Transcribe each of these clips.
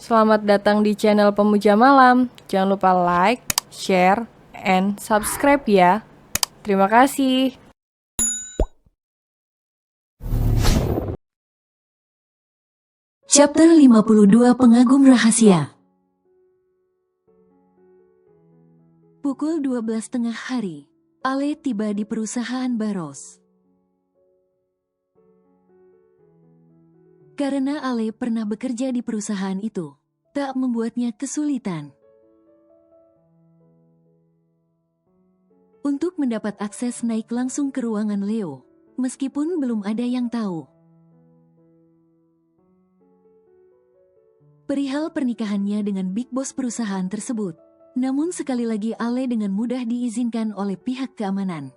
Selamat datang di channel Pemuja Malam. Jangan lupa like, share, and subscribe ya. Terima kasih. Chapter 52 Pengagum Rahasia. Pukul 12 tengah hari, Ale tiba di perusahaan Baros. Karena Ale pernah bekerja di perusahaan itu, tak membuatnya kesulitan untuk mendapat akses naik langsung ke ruangan Leo, meskipun belum ada yang tahu perihal pernikahannya dengan big boss perusahaan tersebut. Namun sekali lagi Ale dengan mudah diizinkan oleh pihak keamanan.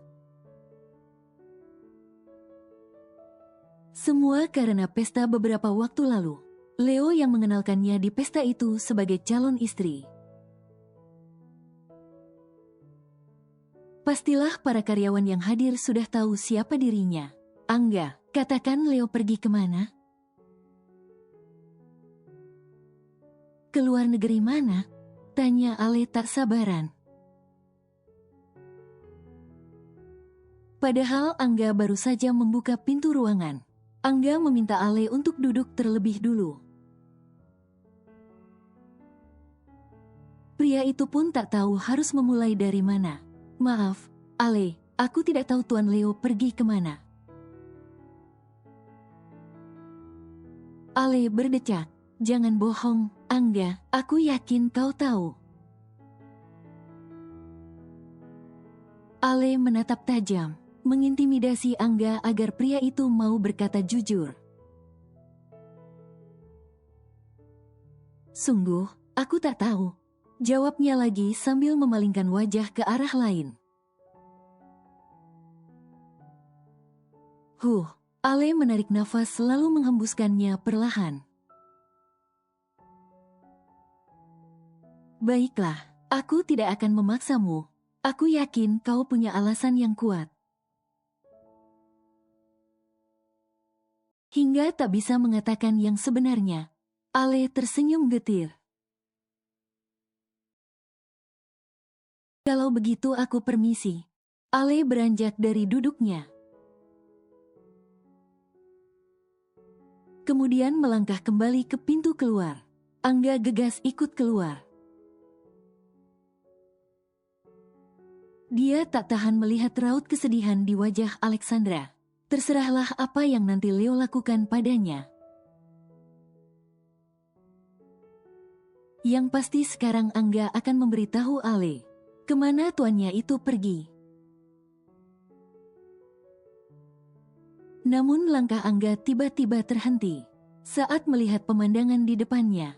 Semua karena pesta beberapa waktu lalu. Leo yang mengenalkannya di pesta itu sebagai calon istri. Pastilah para karyawan yang hadir sudah tahu siapa dirinya. Angga, katakan Leo pergi kemana? Keluar negeri mana? Tanya Ale tak sabaran. Padahal Angga baru saja membuka pintu ruangan. Angga meminta Ale untuk duduk terlebih dulu. Pria itu pun tak tahu harus memulai dari mana. Maaf, Ale, aku tidak tahu Tuan Leo pergi kemana. Ale berdecak. Jangan bohong, Angga, aku yakin kau tahu. Ale menatap tajam, mengintimidasi Angga agar pria itu mau berkata jujur. Sungguh, aku tak tahu. Jawabnya lagi sambil memalingkan wajah ke arah lain. Ale menarik nafas lalu menghembuskannya perlahan. Baiklah, aku tidak akan memaksamu. Aku yakin kau punya alasan yang kuat. Hingga tak bisa mengatakan yang sebenarnya. Ale tersenyum getir. Kalau begitu aku permisi. Ale beranjak dari duduknya. Kemudian melangkah kembali ke pintu keluar. Angga gegas ikut keluar. Dia tak tahan melihat raut kesedihan di wajah Alexandra. Terserahlah apa yang nanti Leo lakukan padanya. Yang pasti sekarang Angga akan memberitahu Ale kemana tuannya itu pergi. Namun langkah Angga tiba-tiba terhenti saat melihat pemandangan di depannya.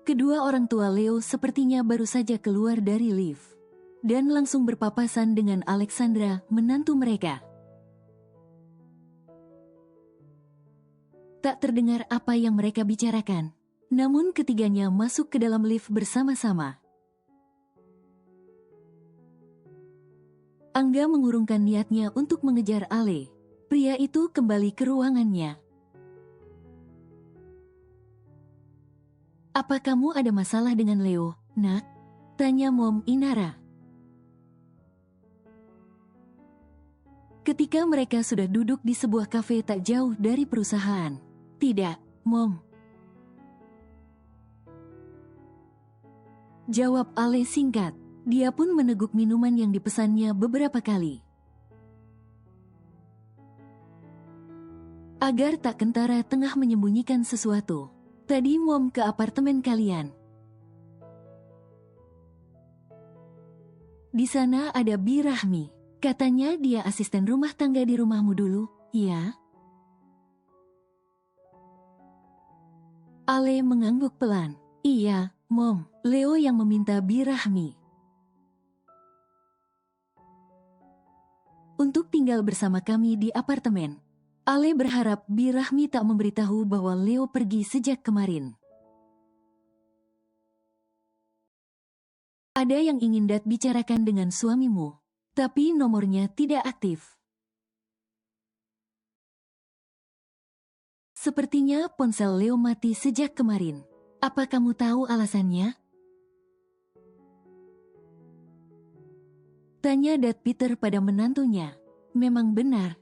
Kedua orang tua Leo sepertinya baru saja keluar dari lift dan langsung berpapasan dengan Alexandra, menantu mereka. Tak terdengar apa yang mereka bicarakan, namun ketiganya masuk ke dalam lift bersama-sama. Angga mengurungkan niatnya untuk mengejar Ale. Pria itu kembali ke ruangannya. Apa kamu ada masalah dengan Leo, nak? Tanya Mom Inara. Ketika mereka sudah duduk di sebuah kafe tak jauh dari perusahaan. Tidak, Mom. Jawab Ale singkat. Dia pun meneguk minuman yang dipesannya beberapa kali. Agar tak kentara tengah menyembunyikan sesuatu. Tadi Mom ke apartemen kalian. Di sana ada Bi Rahmi. Katanya dia asisten rumah tangga di rumahmu dulu, ya? Ale mengangguk pelan. Iya, Mom. Leo yang meminta Bi Rahmi untuk tinggal bersama kami di apartemen. Ale berharap Bi Rahmi tak memberitahu bahwa Leo pergi sejak kemarin. Ada yang ingin Dad bicarakan dengan suamimu, tapi nomornya tidak aktif. Sepertinya ponsel Leo mati sejak kemarin. Apa kamu tahu alasannya? Tanya Dad Peter pada menantunya. Memang benar.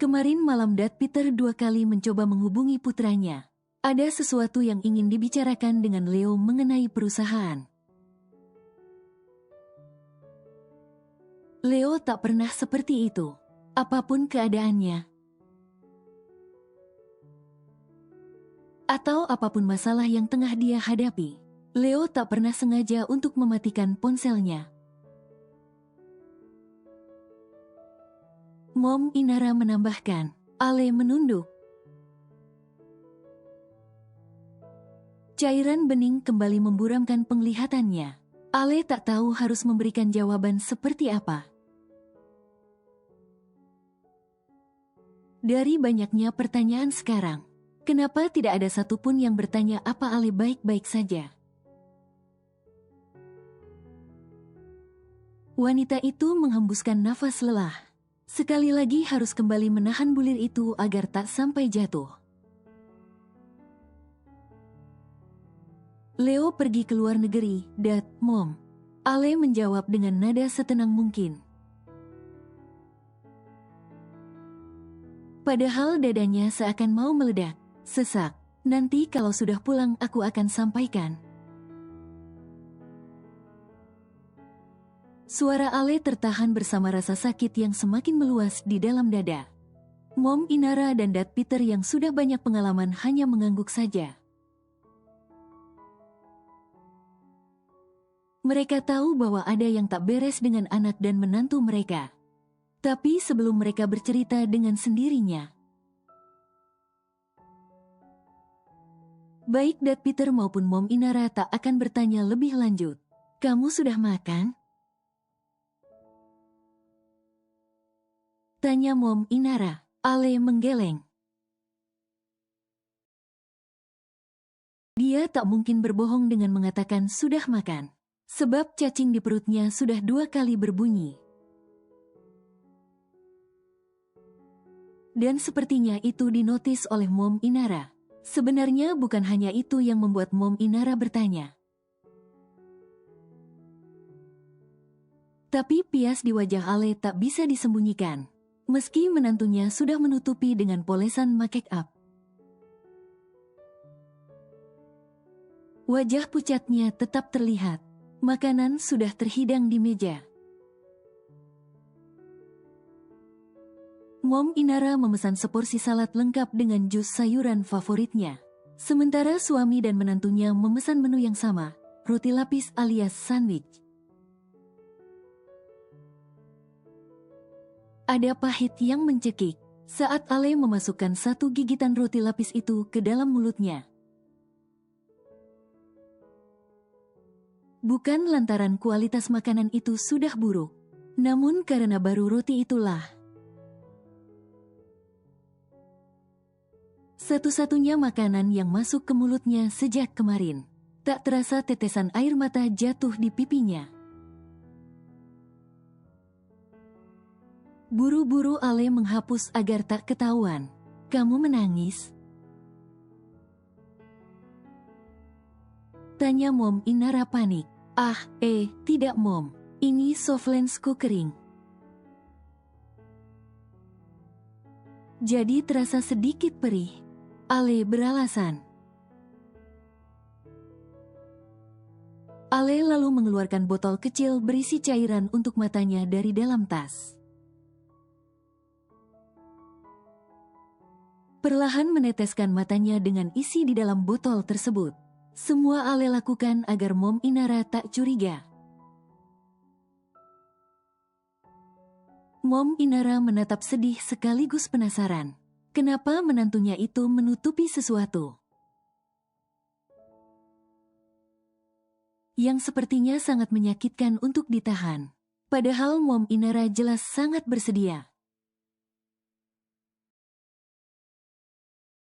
Kemarin malam Dad Peter 2 kali mencoba menghubungi putranya. Ada sesuatu yang ingin dibicarakan dengan Leo mengenai perusahaan. Leo tak pernah seperti itu. Apapun keadaannya, atau apapun masalah yang tengah dia hadapi, Leo tak pernah sengaja untuk mematikan ponselnya. Mom Inara menambahkan. Ale menunduk. Cairan bening kembali memburamkan penglihatannya. Ale tak tahu harus memberikan jawaban seperti apa. Dari banyaknya pertanyaan sekarang, kenapa tidak ada satupun yang bertanya apa Ale baik-baik saja? Wanita itu menghembuskan nafas lelah. Sekali lagi harus kembali menahan bulir itu agar tak sampai jatuh. Leo pergi ke luar negeri, Dad, Mom. Ale menjawab dengan nada setenang mungkin. Padahal dadanya seakan mau meledak. Sesak. Nanti kalau sudah pulang aku akan sampaikan. Suara Ale tertahan bersama rasa sakit yang semakin meluas di dalam dada. Mom Inara dan Dad Peter yang sudah banyak pengalaman hanya mengangguk saja. Mereka tahu bahwa ada yang tak beres dengan anak dan menantu mereka. Tapi sebelum mereka bercerita dengan sendirinya, baik Dad Peter maupun Mom Inara tak akan bertanya lebih lanjut. Kamu sudah makan? Tanya Mom Inara. Ale menggeleng. Dia tak mungkin berbohong dengan mengatakan sudah makan. Sebab cacing di perutnya sudah 2 kali berbunyi. Dan sepertinya itu dinotis oleh Mom Inara. Sebenarnya bukan hanya itu yang membuat Mom Inara bertanya. Tapi pias di wajah Ale tak bisa disembunyikan. Meski menantunya sudah menutupi dengan polesan make up. Wajah pucatnya tetap terlihat. Makanan sudah terhidang di meja. Mom Inara memesan seporsi salad lengkap dengan jus sayuran favoritnya. Sementara suami dan menantunya memesan menu yang sama, roti lapis alias sandwich. Ada pahit yang mencekik saat Ale memasukkan 1 gigitan roti lapis itu ke dalam mulutnya. Bukan lantaran kualitas makanan itu sudah buruk, namun karena baru roti itulah satu-satunya makanan yang masuk ke mulutnya sejak kemarin. Tak terasa tetesan air mata jatuh di pipinya. Buru-buru Ale menghapus agar tak ketahuan. Kamu menangis? Tanya Mom Inara panik. Tidak Mom. Ini softlandsku kering. Jadi terasa sedikit perih. Ale beralasan. Ale lalu mengeluarkan botol kecil berisi cairan untuk matanya dari dalam tas. Perlahan meneteskan matanya dengan isi di dalam botol tersebut. Semua Ale lakukan agar Mom Inara tak curiga. Mom Inara menatap sedih sekaligus penasaran. Kenapa menantunya itu menutupi sesuatu yang sepertinya sangat menyakitkan untuk ditahan. Padahal Mom Inara jelas sangat bersedia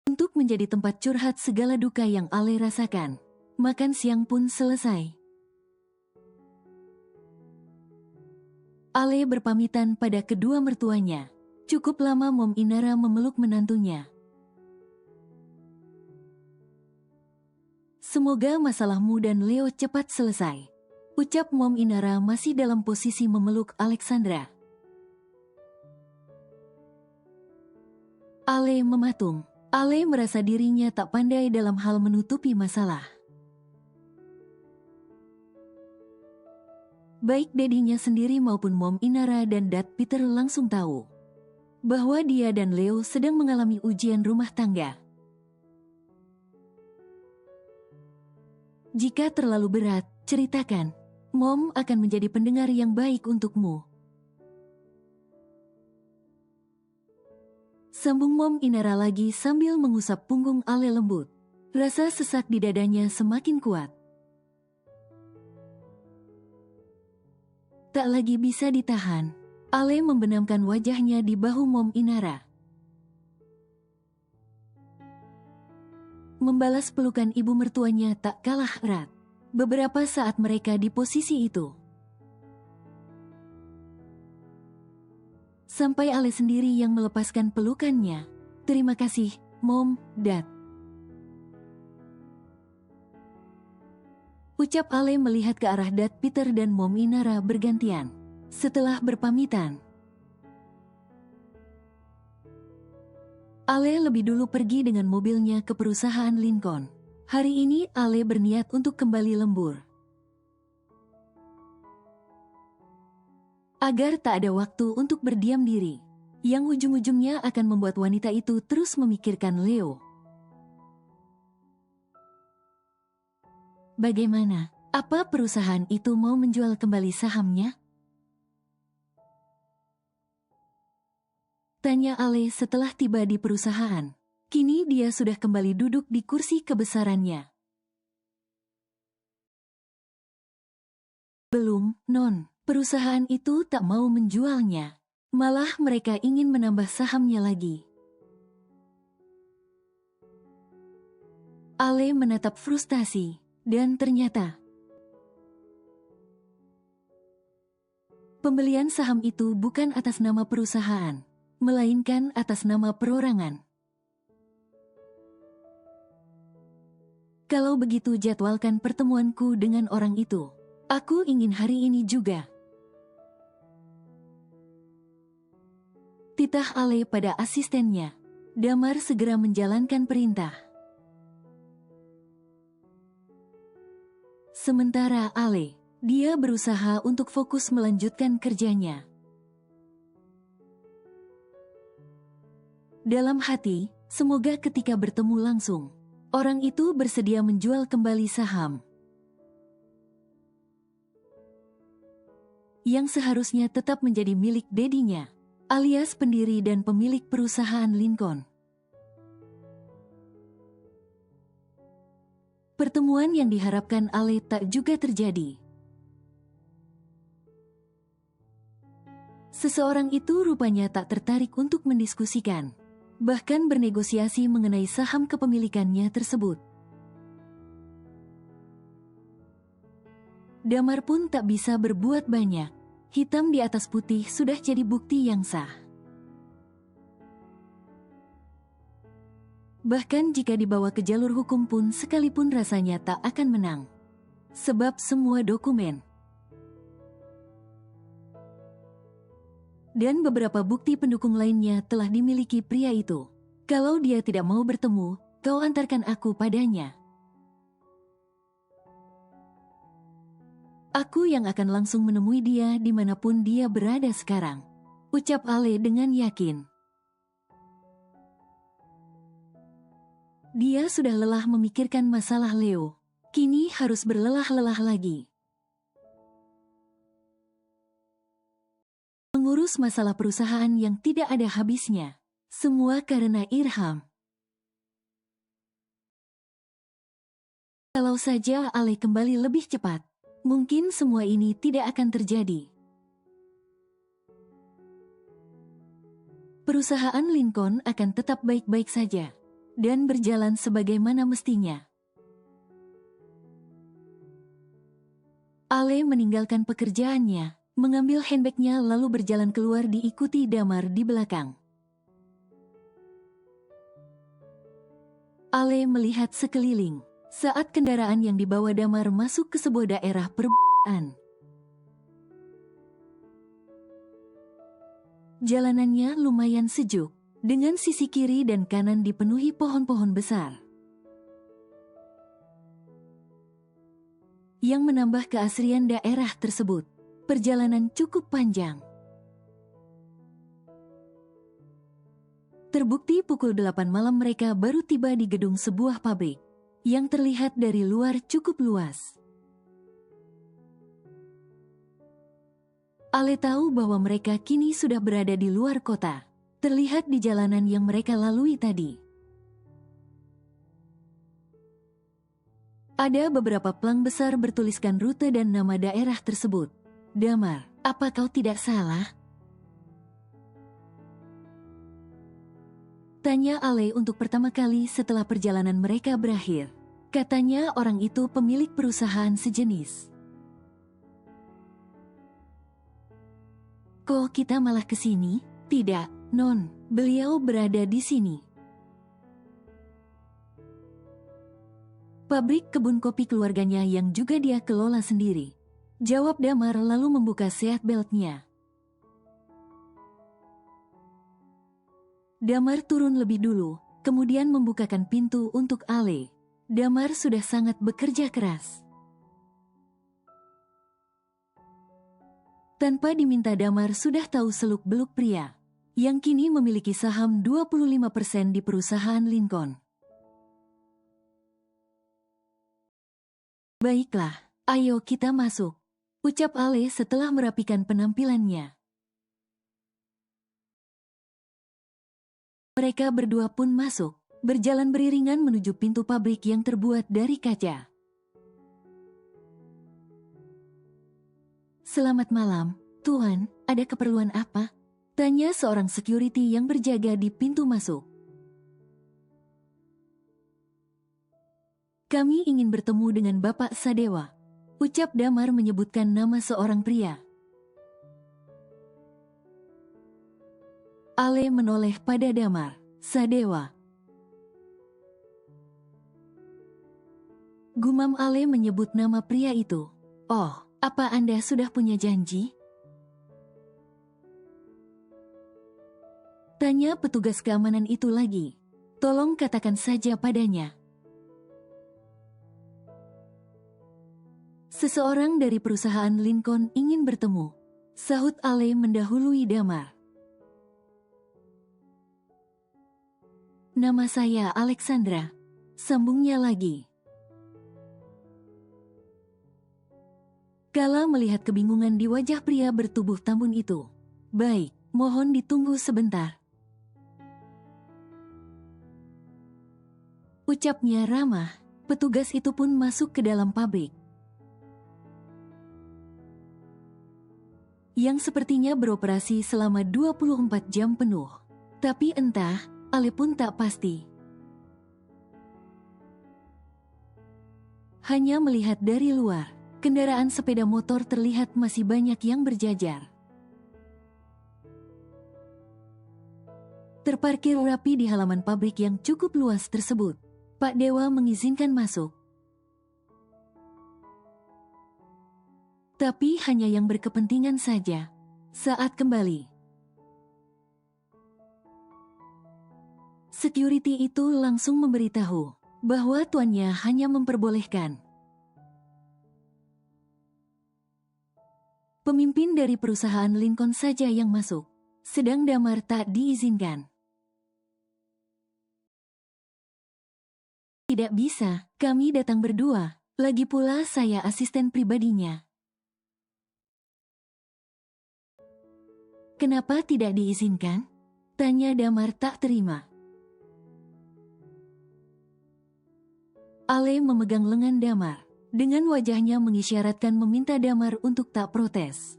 untuk menjadi tempat curhat segala duka yang Ale rasakan. Makan siang pun selesai. Ale berpamitan pada kedua mertuanya. Cukup lama Mom Inara memeluk menantunya. Semoga masalahmu dan Leo cepat selesai, ucap Mom Inara masih dalam posisi memeluk Alexandra. Ale mematung. Ale merasa dirinya tak pandai dalam hal menutupi masalah. Baik dedinya sendiri maupun Mom Inara dan Dad Peter langsung tahu bahwa dia dan Leo sedang mengalami ujian rumah tangga. Jika terlalu berat, ceritakan. Mom akan menjadi pendengar yang baik untukmu. Sambung Mom Inara lagi sambil mengusap punggung Ale lembut. Rasa sesak di dadanya semakin kuat. Tak lagi bisa ditahan, Ale membenamkan wajahnya di bahu Mom Inara. Membalas pelukan ibu mertuanya tak kalah erat. Beberapa saat mereka di posisi itu, sampai Ale sendiri yang melepaskan pelukannya. Terima kasih, Mom, Dad. Ucap Ale melihat ke arah Dad Peter dan Mom Inara bergantian. Setelah berpamitan, Ale lebih dulu pergi dengan mobilnya ke perusahaan Lincoln. Hari ini Ale berniat untuk kembali lembur. Agar tak ada waktu untuk berdiam diri, yang ujung-ujungnya akan membuat wanita itu terus memikirkan Leo. Bagaimana? Apa perusahaan itu mau menjual kembali sahamnya? Tanya Ale setelah tiba di perusahaan. Kini dia sudah kembali duduk di kursi kebesarannya. Belum, Non. Perusahaan itu tak mau menjualnya. Malah mereka ingin menambah sahamnya lagi. Ale menatap frustasi, dan ternyata pembelian saham itu bukan atas nama perusahaan, melainkan atas nama perorangan. Kalau begitu jadwalkan pertemuanku dengan orang itu. Aku ingin hari ini juga. Titah Ale pada asistennya. Damar segera menjalankan perintah. Sementara Ale, dia berusaha untuk fokus melanjutkan kerjanya. Dalam hati, semoga ketika bertemu langsung, orang itu bersedia menjual kembali saham yang seharusnya tetap menjadi milik dedinya, alias pendiri dan pemilik perusahaan Lincoln. Pertemuan yang diharapkan Ale tak juga terjadi. Seseorang itu rupanya tak tertarik untuk mendiskusikan, bahkan bernegosiasi mengenai saham kepemilikannya tersebut. Damar pun tak bisa berbuat banyak. Hitam di atas putih sudah jadi bukti yang sah. Bahkan jika dibawa ke jalur hukum pun sekalipun rasanya tak akan menang. Sebab semua dokumen dan beberapa bukti pendukung lainnya telah dimiliki pria itu. Kalau dia tidak mau bertemu, kau antarkan aku padanya. Aku yang akan langsung menemui dia dimanapun dia berada sekarang, ucap Ale dengan yakin. Dia sudah lelah memikirkan masalah Leo. Kini harus berlelah-lelah lagi mengurus masalah perusahaan yang tidak ada habisnya. Semua karena Irham. Kalau saja Ale kembali lebih cepat, mungkin semua ini tidak akan terjadi. Perusahaan Lincoln akan tetap baik-baik saja dan berjalan sebagaimana mestinya. Ale meninggalkan pekerjaannya, mengambil handbagnya lalu berjalan keluar diikuti Damar di belakang. Ale melihat sekeliling saat kendaraan yang dibawa Damar masuk ke sebuah daerah perbukitan. Jalanannya lumayan sejuk, dengan sisi kiri dan kanan dipenuhi pohon-pohon besar, yang menambah keasrian daerah tersebut. Perjalanan cukup panjang. Terbukti pukul 8 malam mereka baru tiba di gedung sebuah pabrik, yang terlihat dari luar cukup luas. Ale tahu bahwa mereka kini sudah berada di luar kota, terlihat di jalanan yang mereka lalui tadi. Ada beberapa plang besar bertuliskan rute dan nama daerah tersebut. Damar, apa kau tidak salah? Tanya Ale untuk pertama kali setelah perjalanan mereka berakhir. Katanya orang itu pemilik perusahaan sejenis. Kok kita malah ke sini? Tidak, Non, beliau berada di sini. Pabrik kebun kopi keluarganya yang juga dia kelola sendiri. Jawab Damar lalu membuka seat beltnya. Damar turun lebih dulu, kemudian membukakan pintu untuk Ale. Damar sudah sangat bekerja keras. Tanpa diminta Damar sudah tahu seluk-beluk pria, yang kini memiliki saham 25% di perusahaan Lincoln. Baiklah, ayo kita masuk, ucap Ale setelah merapikan penampilannya. Mereka berdua pun masuk, berjalan beriringan menuju pintu pabrik yang terbuat dari kaca. Selamat malam, Tuan, ada keperluan apa? Tanya seorang security yang berjaga di pintu masuk. Kami ingin bertemu dengan Bapak Sadewa, ucap Damar menyebutkan nama seorang pria. Ale menoleh pada Damar. Sadewa. Gumam Ale menyebut nama pria itu. Oh, apa Anda sudah punya janji? Tanya petugas keamanan itu lagi. Tolong katakan saja padanya. Seseorang dari perusahaan Lincoln ingin bertemu, sahut Ale mendahului Damar. Nama saya Alexandra, sambungnya lagi. Kala melihat kebingungan di wajah pria bertubuh tambun itu. Baik, mohon ditunggu sebentar. Ucapnya ramah, petugas itu pun masuk ke dalam pabrik. Yang sepertinya beroperasi selama 24 jam penuh. Tapi entah, Ale pun tak pasti. Hanya melihat dari luar, kendaraan sepeda motor terlihat masih banyak yang berjajar. Terparkir rapi di halaman pabrik yang cukup luas tersebut. Pak Dewa mengizinkan masuk. Tapi hanya yang berkepentingan saja. Saat kembali, security itu langsung memberitahu bahwa tuannya hanya memperbolehkan pemimpin dari perusahaan Lincoln saja yang masuk, sedang Damar tak diizinkan. Tidak bisa, kami datang berdua, lagi pula saya asisten pribadinya. Kenapa tidak diizinkan? Tanya Damar tak terima. Ale memegang lengan Damar, dengan wajahnya mengisyaratkan meminta Damar untuk tak protes.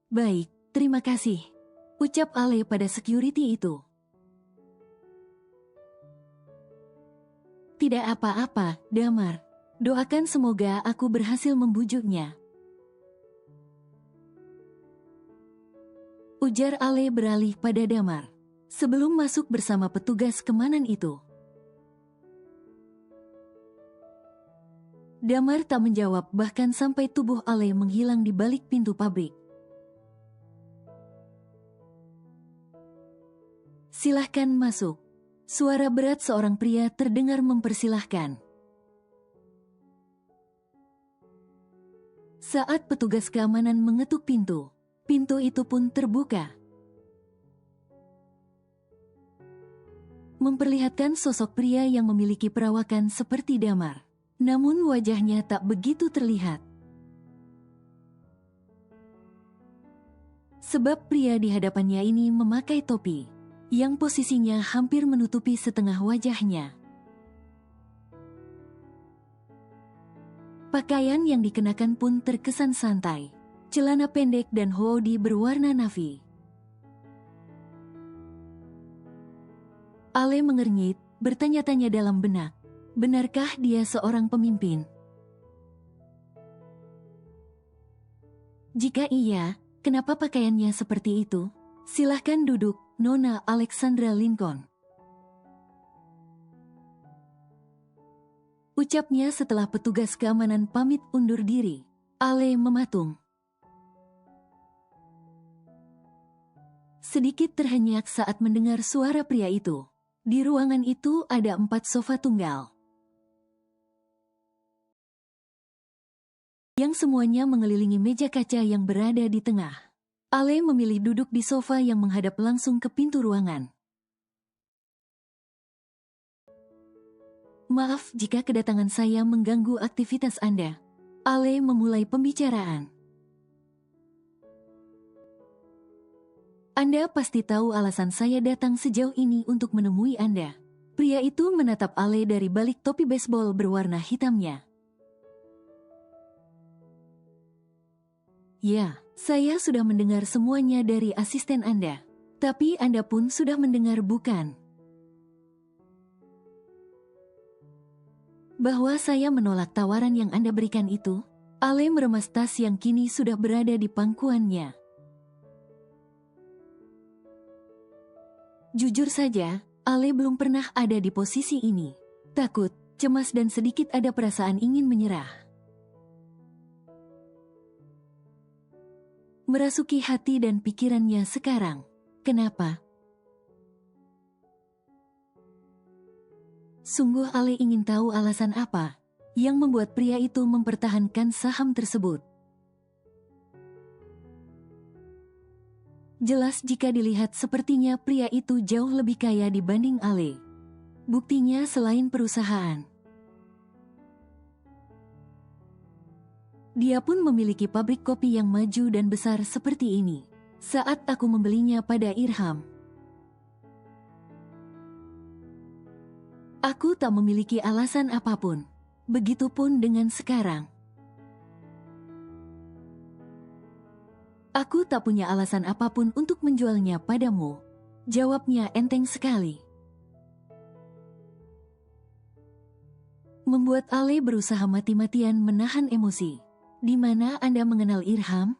Baik, terima kasih, ucap Ale pada security itu. Tidak apa-apa, Damar. Doakan semoga aku berhasil membujuknya. Ujar Ale beralih pada Damar. Sebelum masuk bersama petugas keamanan itu. Damar tak menjawab bahkan sampai tubuh Ale menghilang di balik pintu pabrik. Silahkan masuk. Suara berat seorang pria terdengar mempersilahkan. Saat petugas keamanan mengetuk pintu, pintu itu pun terbuka. Memperlihatkan sosok pria yang memiliki perawakan seperti Damar. Namun wajahnya tak begitu terlihat. Sebab pria di hadapannya ini memakai topi, yang posisinya hampir menutupi setengah wajahnya. Pakaian yang dikenakan pun terkesan santai. Celana pendek dan hoodie berwarna navy. Ale mengernyit, bertanya-tanya dalam benak. Benarkah dia seorang pemimpin? Jika iya, kenapa pakaiannya seperti itu? Silahkan duduk, Nona Alexandra Lincoln. Ucapnya setelah petugas keamanan pamit undur diri. Ale mematung. Sedikit terhenyak saat mendengar suara pria itu. Di ruangan itu ada 4 sofa tunggal. Yang semuanya mengelilingi meja kaca yang berada di tengah. Ale memilih duduk di sofa yang menghadap langsung ke pintu ruangan. Maaf jika kedatangan saya mengganggu aktivitas Anda. Ale memulai pembicaraan. Anda pasti tahu alasan saya datang sejauh ini untuk menemui Anda. Pria itu menatap Ale dari balik topi baseball berwarna hitamnya. Ya, saya sudah mendengar semuanya dari asisten Anda. Tapi Anda pun sudah mendengar bukan? Bahwa saya menolak tawaran yang Anda berikan itu? Ale meremas tas yang kini sudah berada di pangkuannya. Jujur saja, Ale belum pernah ada di posisi ini. Takut, cemas dan sedikit ada perasaan ingin menyerah. Merasuki hati dan pikirannya sekarang. Kenapa? Sungguh Ale ingin tahu alasan apa yang membuat pria itu mempertahankan saham tersebut. Jelas jika dilihat sepertinya pria itu jauh lebih kaya dibanding Ale. Buktinya selain perusahaan. Dia pun memiliki pabrik kopi yang maju dan besar seperti ini. Saat aku membelinya pada Irham, aku tak memiliki alasan apapun. Begitupun dengan sekarang. Aku tak punya alasan apapun untuk menjualnya padamu. Jawabnya enteng sekali. Membuat Ale berusaha mati-matian menahan emosi. Di mana Anda mengenal Irham?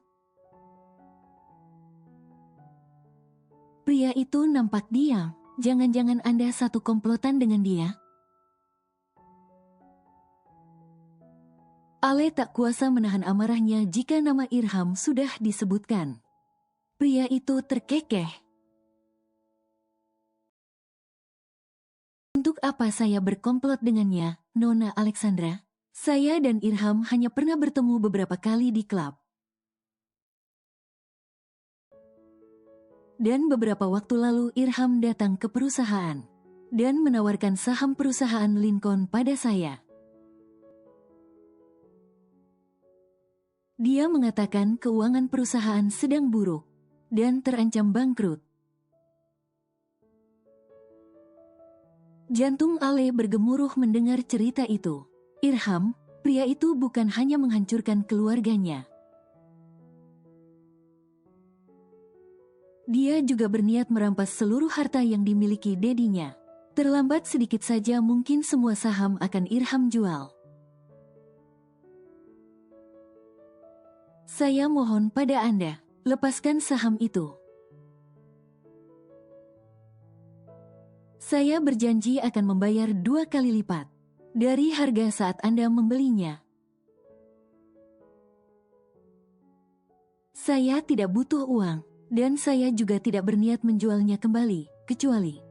Pria itu nampak diam. Jangan-jangan Anda satu komplotan dengan dia? Ale tak kuasa menahan amarahnya jika nama Irham sudah disebutkan. Pria itu terkekeh. Untuk apa saya berkomplot dengannya, Nona Alexandra? Saya dan Irham hanya pernah bertemu beberapa kali di klub. Dan beberapa waktu lalu Irham datang ke perusahaan dan menawarkan saham perusahaan Lincoln pada saya. Dia mengatakan keuangan perusahaan sedang buruk dan terancam bangkrut. Jantung Ale bergemuruh mendengar cerita itu. Irham, pria itu bukan hanya menghancurkan keluarganya. Dia juga berniat merampas seluruh harta yang dimiliki dedinya. Terlambat sedikit saja mungkin semua saham akan Irham jual. Saya mohon pada Anda, lepaskan saham itu. Saya berjanji akan membayar 2 kali lipat dari harga saat Anda membelinya. Saya tidak butuh uang, dan saya juga tidak berniat menjualnya kembali, kecuali...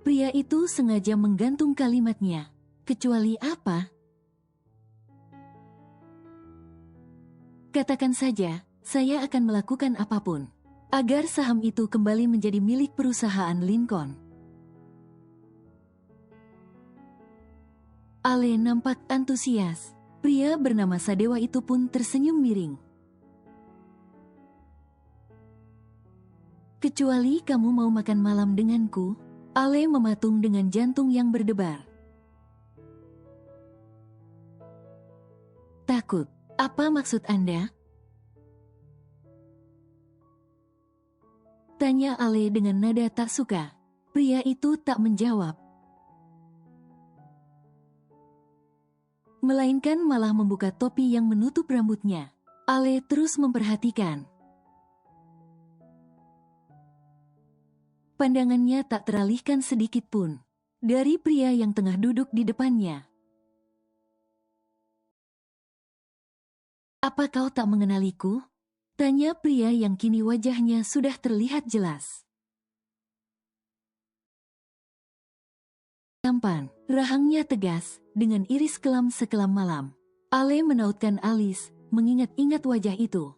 Pria itu sengaja menggantung kalimatnya. Kecuali apa? Katakan saja, saya akan melakukan apapun agar saham itu kembali menjadi milik perusahaan Lincoln. Ale nampak antusias. Pria bernama Sadewa itu pun tersenyum miring. Kecuali kamu mau makan malam denganku, Ale mematung dengan jantung yang berdebar. Takut? Apa maksud Anda? Tanya Ale dengan nada tak suka. Pria itu tak menjawab, melainkan malah membuka topi yang menutup rambutnya. Ale terus memperhatikan. Pandangannya tak teralihkan sedikit pun dari pria yang tengah duduk di depannya. Apa kau tak mengenaliku? Tanya pria yang kini wajahnya sudah terlihat jelas. Tampan, rahangnya tegas, dengan iris kelam sekelam malam. Ale menautkan alis, mengingat-ingat wajah itu.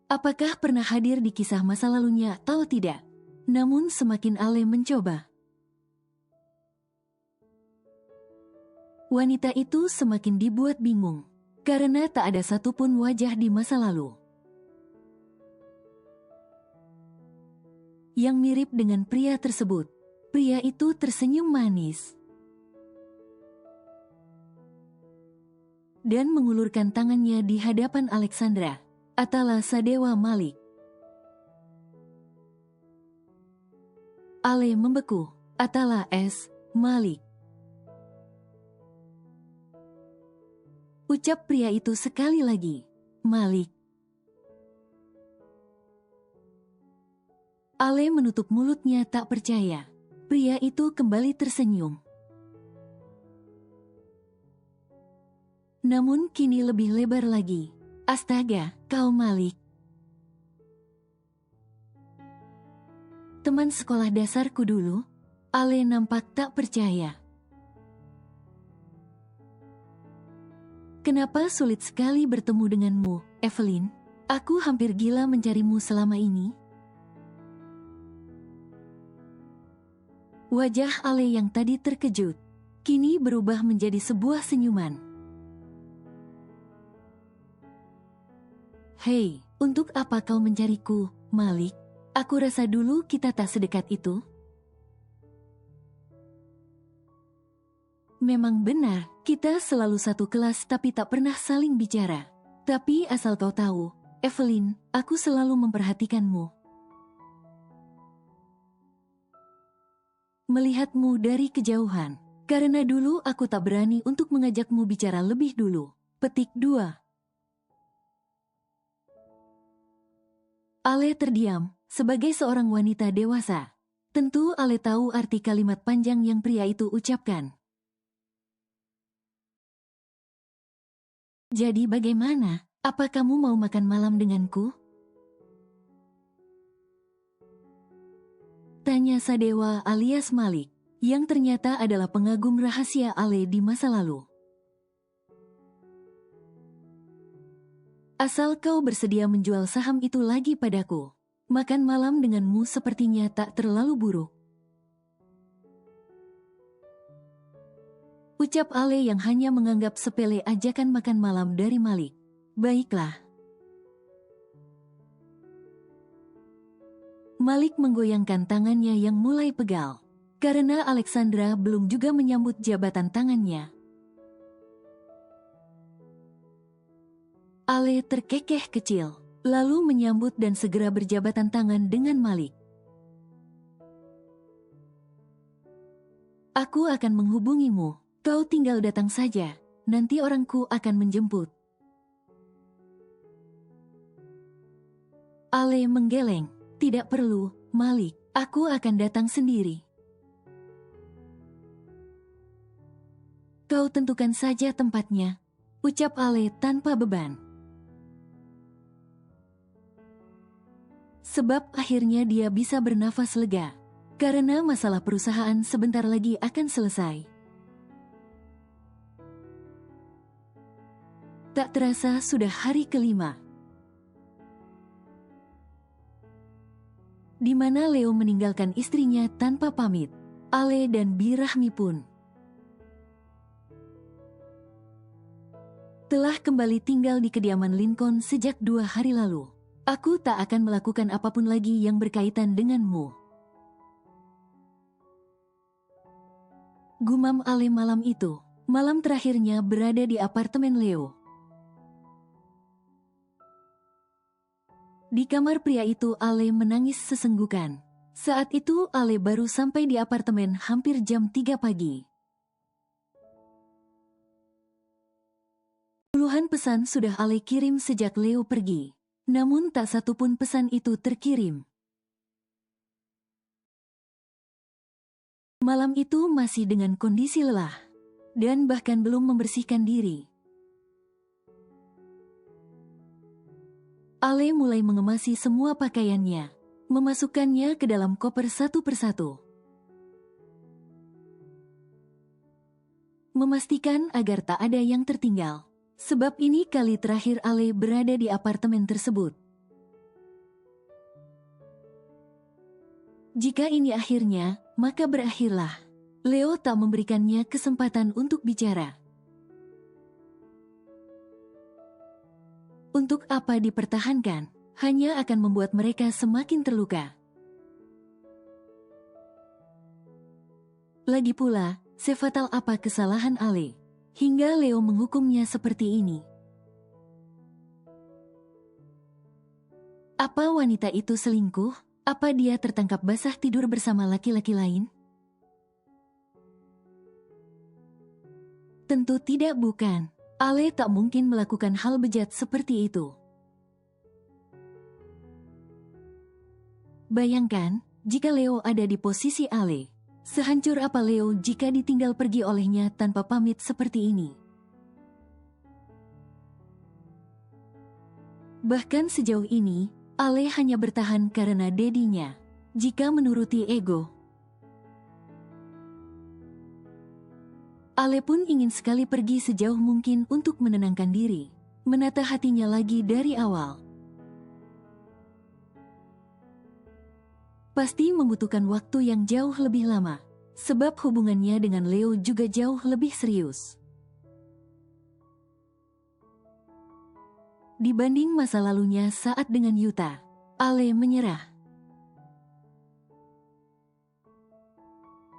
Apakah pernah hadir di kisah masa lalunya atau tidak? Namun semakin Ale mencoba, wanita itu semakin dibuat bingung, karena tak ada satupun wajah di masa lalu yang mirip dengan pria tersebut. Pria itu tersenyum manis dan mengulurkan tangannya di hadapan Alexandra, Atala Sadewa Malik. Ale membeku. Atala S. Malik. Ucap pria itu sekali lagi. Malik. Ale menutup mulutnya tak percaya. Pria itu kembali tersenyum. Namun kini lebih lebar lagi. Astaga, kau Malik. Teman sekolah dasarku dulu. Ale nampak tak percaya. Kenapa sulit sekali bertemu denganmu, Evelyn? Aku hampir gila mencarimu selama ini. Wajah Ale yang tadi terkejut, kini berubah menjadi sebuah senyuman. Hei, untuk apa kau mencariku, Malik? Aku rasa dulu kita tak sedekat itu. Memang benar, kita selalu satu kelas tapi tak pernah saling bicara. Tapi asal kau tahu, Evelyn, aku selalu memperhatikanmu. Melihatmu dari kejauhan, karena dulu aku tak berani untuk mengajakmu bicara lebih dulu. Petik 2. Ale terdiam, sebagai seorang wanita dewasa. Tentu Ale tahu arti kalimat panjang yang pria itu ucapkan. Jadi bagaimana? Apa kamu mau makan malam denganku? Tanya Sadewa alias Malik, yang ternyata adalah pengagum rahasia Ale di masa lalu. Asal kau bersedia menjual saham itu lagi padaku, makan malam denganmu sepertinya tak terlalu buruk. Ucap Ale yang hanya menganggap sepele ajakan makan malam dari Malik. Baiklah. Malik menggoyangkan tangannya yang mulai pegal, karena Alexandra belum juga menyambut jabatan tangannya. Ale terkekeh kecil, lalu menyambut dan segera berjabatan tangan dengan Malik. Aku akan menghubungimu. Kau tinggal datang saja. Nanti orangku akan menjemput. Ale menggeleng. Tidak perlu, Malik. Aku akan datang sendiri. Kau tentukan saja tempatnya, ucap Ale tanpa beban. Sebab akhirnya dia bisa bernafas lega. Karena masalah perusahaan sebentar lagi akan selesai. Tak terasa sudah hari kelima, di mana Leo meninggalkan istrinya tanpa pamit. Ale dan Bi Rahmi pun telah kembali tinggal di kediaman Lincoln sejak 2 hari lalu. Aku tak akan melakukan apapun lagi yang berkaitan denganmu, gumam Ale malam itu. Malam terakhirnya berada di apartemen Leo. Di kamar pria itu Ale menangis sesenggukan. Saat itu Ale baru sampai di apartemen hampir jam 3 pagi. Puluhan pesan sudah Ale kirim sejak Leo pergi. Namun tak satu pun pesan itu terkirim. Malam itu masih dengan kondisi lelah. Dan bahkan belum membersihkan diri. Ale mulai mengemasi semua pakaiannya, memasukkannya ke dalam koper satu persatu. Memastikan agar tak ada yang tertinggal. Sebab ini kali terakhir Ale berada di apartemen tersebut. Jika ini akhirnya, maka berakhirlah. Leo tak memberikannya kesempatan untuk bicara. Untuk apa dipertahankan? Hanya akan membuat mereka semakin terluka. Lagi pula, sefatal apa kesalahan Ale hingga Leo menghukumnya seperti ini? Apa wanita itu selingkuh? Apa dia tertangkap basah tidur bersama laki-laki lain? Tentu tidak, bukan. Ale tak mungkin melakukan hal bejat seperti itu. Bayangkan, jika Leo ada di posisi Ale. Sehancur apa Leo jika ditinggal pergi olehnya tanpa pamit seperti ini? Bahkan sejauh ini, Ale hanya bertahan karena dedinya. Jika menuruti ego, Ale pun ingin sekali pergi sejauh mungkin untuk menenangkan diri, menata hatinya lagi dari awal. Pasti membutuhkan waktu yang jauh lebih lama, sebab hubungannya dengan Leo juga jauh lebih serius dibanding masa lalunya saat dengan Yuta. Ale menyerah.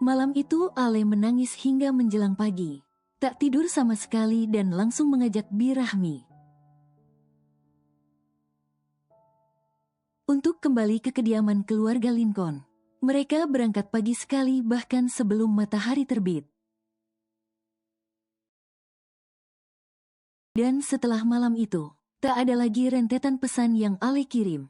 Malam itu Ale menangis hingga menjelang pagi. Tak tidur sama sekali dan langsung mengajak Bi Rahmi untuk kembali ke kediaman keluarga Lincoln. Mereka berangkat pagi sekali bahkan sebelum matahari terbit. Dan setelah malam itu, tak ada lagi rentetan pesan yang Ale kirim.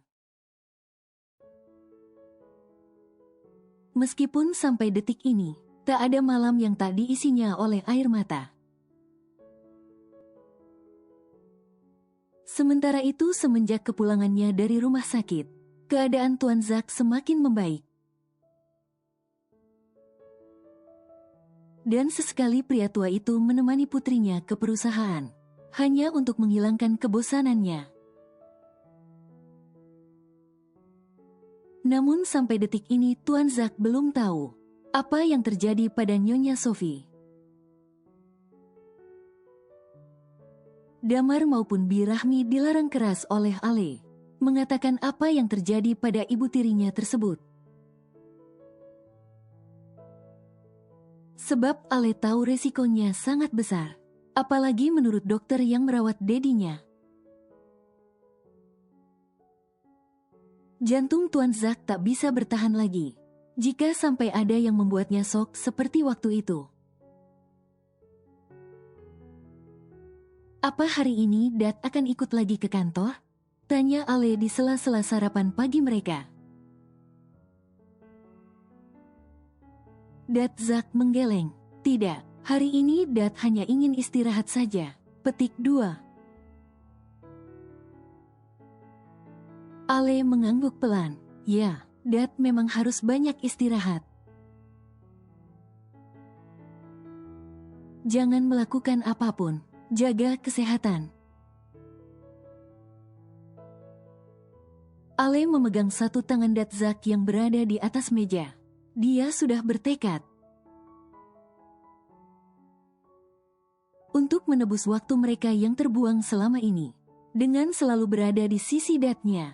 Meskipun sampai detik ini, tak ada malam yang tak diisinya oleh air mata. Sementara itu semenjak kepulangannya dari rumah sakit, keadaan Tuan Zack semakin membaik. Dan sesekali pria tua itu menemani putrinya ke perusahaan, hanya untuk menghilangkan kebosanannya. Namun sampai detik ini Tuan Zack belum tahu apa yang terjadi pada Nyonya Sophie. Damar maupun Bi Rahmi dilarang keras oleh Ale, mengatakan apa yang terjadi pada ibu tirinya tersebut. Sebab Ale tahu resikonya sangat besar, apalagi menurut dokter yang merawat dedinya. Jantung Tuan Zack tak bisa bertahan lagi. Jika sampai ada yang membuatnya shock seperti waktu itu. Apa hari ini Dad akan ikut lagi ke kantor? Tanya Ale di sela-sela sarapan pagi mereka. Dad Zack menggeleng. Tidak, hari ini Dad hanya ingin istirahat saja. Petik 2. Ale mengangguk pelan. Ya, Dad memang harus banyak istirahat. Jangan melakukan apapun. Jaga kesehatan. Ale memegang satu tangan Dad Zack yang berada di atas meja. Dia sudah bertekad untuk menebus waktu mereka yang terbuang selama ini, dengan selalu berada di sisi Dadnya.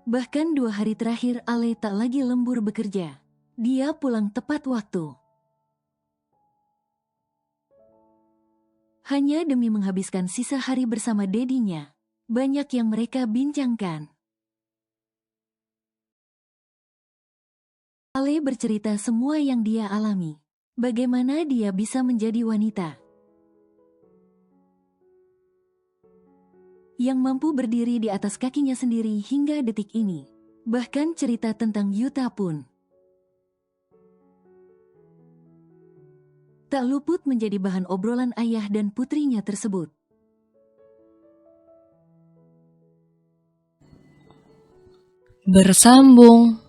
Bahkan 2 hari terakhir Ale tak lagi lembur bekerja. Dia pulang tepat waktu. Hanya demi menghabiskan sisa hari bersama dedinya. Banyak yang mereka bincangkan. Ale bercerita semua yang dia alami. Bagaimana dia bisa menjadi wanita yang mampu berdiri di atas kakinya sendiri hingga detik ini. Bahkan cerita tentang Yuta pun tak luput menjadi bahan obrolan ayah dan putrinya tersebut. Bersambung.